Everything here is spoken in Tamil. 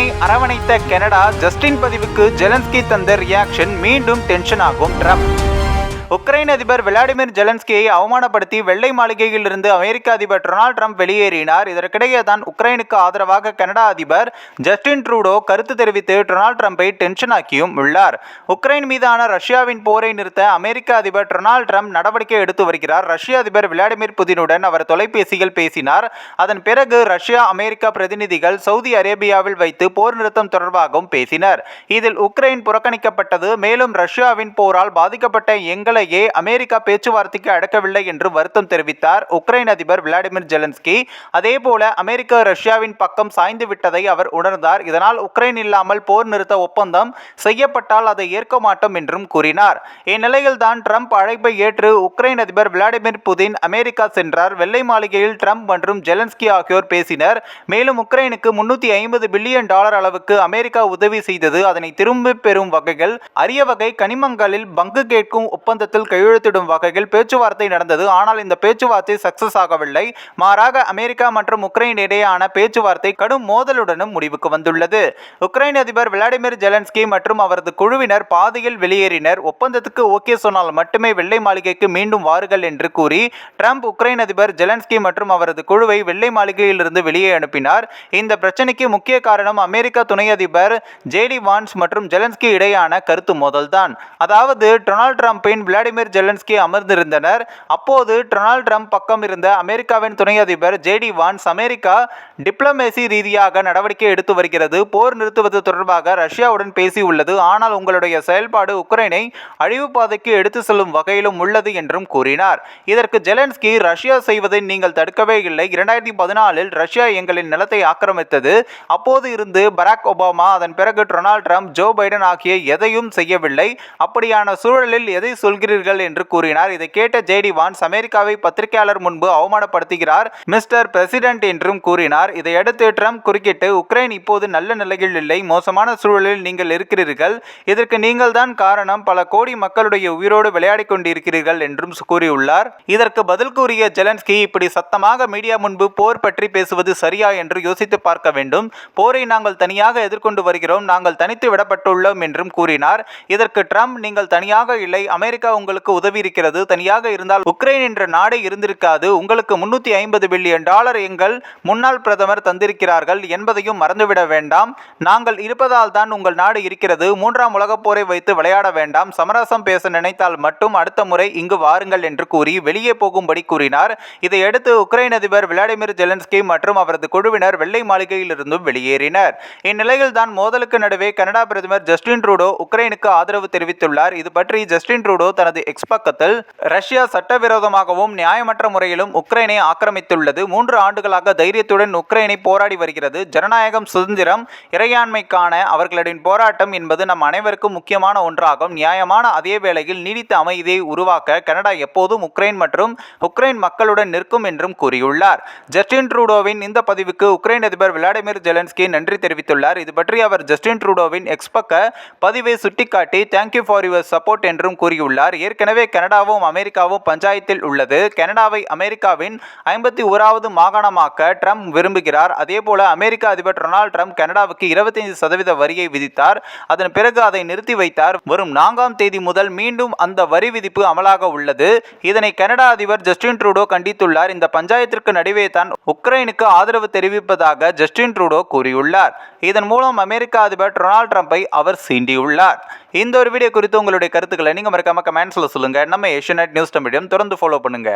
உக்ரைனை அரவணைத்த கனடா. ஜஸ்டின் பதிவுக்கு ஜெலன்ஸ்கி தந்த ரியாக்ஷன், மீண்டும் டென்ஷன் ஆகும் ட்ரம்ப். உக்ரைன் அதிபர் விளாடிமிர் ஜெலன்ஸ்கியை அவமானப்படுத்தி வெள்ளை மாளிகையில் இருந்து அமெரிக்க அதிபர் டொனால்ட் ட்ரம்ப் வெளியேறினார். இதற்கிடையே தான் உக்ரைனுக்கு ஆதரவாக கனடா அதிபர் ஜஸ்டின் ட்ரூடோ கருத்து தெரிவித்து டொனால்ட் ட்ரம்பை டென்ஷன் ஆக்கியும் உள்ளார். உக்ரைன் மீதான ரஷ்யாவின் போரை நிறுத்த அமெரிக்க அதிபர் டொனால்ட் ட்ரம்ப் நடவடிக்கை எடுத்து வருகிறார். ரஷ்ய அதிபர் விளாடிமிர் புதினுடன் அவர் தொலைபேசியில் பேசினார். அதன் பிறகு ரஷ்யா அமெரிக்கா பிரதிநிதிகள் சவுதி அரேபியாவில் வைத்து போர் நிறுத்தம் தொடர்பாகவும் பேசினர். இதில் உக்ரைன் புறக்கணிக்கப்பட்டது. மேலும் ரஷ்யாவின் போரால் பாதிக்கப்பட்ட எங்களை அமெரிக்கா பேச்சுவார்த்தைக்கு அடக்கவில்லை என்று வருத்தம் தெரிவித்தார் உக்ரைன் அதிபர் விளாடிமிர் ஜெலன்ஸ்கி. அதேபோல அமெரிக்கா ரஷ்யாவின் பக்கம் சாய்ந்து விட்டதை அவர் உணர்ந்தார். இதனால் உக்ரைன் இல்லாமல் போர் நிறுத்த ஒப்பந்தம் செய்யப்பட்டால் அதை ஏற்க மாட்டோம் என்றும் கூறினார். இந்நிலையில் தான் ட்ரம்ப் அழைப்பை ஏற்று உக்ரைன் அதிபர் விளாடிமிர் புதின் அமெரிக்கா சென்றார். வெள்ளை மாளிகையில் ட்ரம்ப் மற்றும் ஜெலன்ஸ்கி ஆகியோர் பேசினர். மேலும் உக்ரைனுக்கு $350 பில்லியன் அளவுக்கு அமெரிக்கா உதவி செய்தது. அதனை திரும்ப பெறும் வகையில் அரிய வகை கனிமங்களில் பங்கு கேட்கும் ஒப்பந்தத்தில் கையெழுத்திடும் வகையில் பேச்சுவார்த்தை நடந்தது. ஆனால் இந்த பேச்சுவார்த்தை சக்சஸ் ஆகவில்லை. மாறாக அமெரிக்கா மற்றும் உக்ரைன் இடையேயான பேச்சுவார்த்தை கடும் மோதலுடனும் முடிவுக்கு வந்துள்ளது. உக்ரைன் அதிபர் விளாடிமிர் ஜெலன்ஸ்கி மற்றும் அவரது குழுவினர் பாதியில் வெளியேறினர். ஒப்பந்தத்துக்கு ஓகே சொன்னால் மட்டுமே வெள்ளை மாளிகைக்கு மீண்டும் வாருங்கள் என்று கூறி ட்ரம்ப் உக்ரைன் அதிபர் ஜெலன்ஸ்கி மற்றும் அவரது குழுவை வெள்ளை மாளிகையிலிருந்து வெளியே அனுப்பினார். இந்த பிரச்சனைக்கு முக்கிய காரணம் அமெரிக்க துணை அதிபர் ஜேடி வான்ஸ் மற்றும் ஜெலன்ஸ்கி இடையான கருத்து மோதல்தான். அதாவது டொனால்ட் ட்ரம்பின் விளாடிமிர் ஜெலன்ஸ்கி அமர்ந்திருந்தனர். அப்போது டொனால்ட் ட்ரம்ப் பக்கம் இருந்த அமெரிக்காவின் துணை அதிபர் ஜேடி வான்ஸ், அமெரிக்கா டிப்ளமேசி ரீதியாக நடவடிக்கை எடுத்து வருகிறது, போர் நிறுத்துவது தொடர்பாக ரஷ்யாவுடன் பேசியுள்ளது, ஆனால் உங்களுடைய செயல்பாடு உக்ரைனை அழிவு பாதைக்கு எடுத்து செல்லும் வகையிலும் உள்ளது என்றும் கூறினார். இதற்கு ஜெலன்ஸ்கி, ரஷ்யா செய்வதை நீங்கள் தடுக்கவே இல்லை. 2014 ரஷ்யா எங்களின் நிலத்தை ஆக்கிரமித்தது. அப்போது இருந்து பராக் ஒபாமா, அதன் பிறகு டொனால்ட் ட்ரம்ப், ஜோ பைடன் ஆகிய எதையும் செய்யவில்லை. அப்படியான சூழலில் எதை சொல்கிறீர்கள் என்று கூறினார். இதை கேட்ட ஜேடி வான்ஸ், அமெரிக்காவை பத்திரிகையாளர் முன்பு அவமானப்படுத்துகிறார் மிஸ்டர் பிரசிடென்ட் என்றும் கூறினார். இதையடுத்து ட்ரம்ப் குறுக்கிட்டு, உக்ரைன் இப்போது நல்ல நிலையில் இல்லை, மோசமான சூழலில் நீங்கள் இருக்கிறீர்கள், இதற்கு நீங்கள் தான் காரணம், பல கோடி மக்களுடைய உயிரோடு விளையாடி கொண்டிருக்கிறீர்கள் என்றும் கூறியுள்ளார். இதற்கு பதில் கூறிய ஜெலன்ஸ்கி, இப்படி சத்தமாக மீடியா முன்பு போர் பற்றி பேசுவது சரியா என்று யோசித்து பார்க்க வேண்டும். போரை நாங்கள் தனியாக எதிர்கொண்டு வருகிறோம், நாங்கள் தனித்து விடப்பட்டுள்ளோம் என்றும் கூறினார். இதற்கு ட்ரம்ப், நீங்கள் தனியாக இல்லை, அமெரிக்கா உங்களுக்கு உதவி இருக்கிறது, தனியாக இருந்தால் உக்ரைன் என்ற நாடு இருந்திருக்காது, உங்களுக்கு $350 பில்லியன் எங்கள் முன்னாள் பிரதமர் தந்திருக்கிறார்கள் என்பதையும் மறந்துவிட வேண்டாம், நாங்கள் இருப்பதால் தான் உங்கள் நாடு இருக்கிறது, 3ஆம் உலகப் போரை வைத்து விளையாட வேண்டாம், சமரசம் பேச நினைத்தால் மட்டும் அடுத்த முறை இங்கு வாருங்கள் என்று கூறி வெளியே போகும்படி கூறினார். இதையடுத்து உக்ரைன் அதிபர் விளாடிமிர் ஜெலன்ஸ்கி மற்றும் அவரது குழுவினர் வெள்ளை மாளிகையிலிருந்தும் வெளியேறினர். இந்நிலையில் தான் மோதலுக்கு நடுவே கனடா பிரதமர் ஜஸ்டின் ட்ரூடோ உக்ரைனுக்கு ஆதரவு தெரிவித்துள்ளார். இது பற்றி ஜஸ்டின் ட்ரூடோ தனது எக்ஸ் பக்கத்தில், ரஷ்யா சட்டவிரோதமாகவும் நியாயமற்ற முறையிலும் உக்ரைனை ஆக்கிரமித்துள்ளது. 3 ஆண்டுகளாக தைரியத்துடன் உக்ரைனை போராடி வருகிறது. ஜனநாயகம், சுதந்திரம், இறையாண்மைக்கான அவர்களின் போராட்டம் என்பது நம் அனைவருக்கும் முக்கியமான ஒன்றாகும். நியாயமான அதே வேளையில் நீடித்த அமைதியை உருவாக்க கனடா எப்போதும் உக்ரைன் மற்றும் உக்ரைன் மக்களுடன் நிற்கும் என்றும் கூறியுள்ளார். ஜஸ்டின் ட்ரூடோவின் இந்த பதிவுக்கு உக்ரைன் அதிபர் விளாடிமிர் ஜெலன்ஸ்கி நன்றி தெரிவித்துள்ளார். இது பற்றி அவர் ஜஸ்டின் ட்ரூடோவின் எக்ஸ் பக்க பதிவை சுட்டிக்காட்டி, தேங்க்யூ ஃபார் யுவர் சப்போர்ட் என்றும் கூறியுள்ளார். ஏற்கனவே கனடாவும் அமெரிக்காவும் பஞ்சாயத்தில் உள்ளது. கனடாவை அமெரிக்காவின் 51வது மாகாணமாக்க ட்ரம்ப் விரும்புகிறார். அதேபோல அமெரிக்க அதிபர் டொனால்ட் ட்ரம்ப் கனடாவுக்கு 25% வரியை விதித்தார். அதன் பிறகு அதை நிறுத்தி வைத்தார். வரும் 4ஆம் தேதி முதல் மீண்டும் அந்த வரி விதிப்பு அமலாக உள்ளது. இதனை கனடா அதிபர் ஜஸ்டின் ட்ரூடோ கண்டித்துள்ளார். இந்த பஞ்சாயத்திற்கு நடுவே தான் உக்ரைனுக்கு ஆதரவு தெரிவிப்பதாக ஜஸ்டின் ட்ரூடோ கூறியுள்ளார். இதன் மூலம் அமெரிக்க அதிபர் டொனால்ட் ட்ரம்பை அவர் சீண்டியுள்ளார். இந்த ஒரு வீடியோ குறித்து உங்களுடைய கருத்துக்களை நீங்க மறக்காம கமெண்ட்ஸ்ல சொல்லுங்க. நம்ம ஏஷியநெட் நியூஸ் தமிழையும் தொடர்ந்து ஃபாலோ பண்ணுங்க.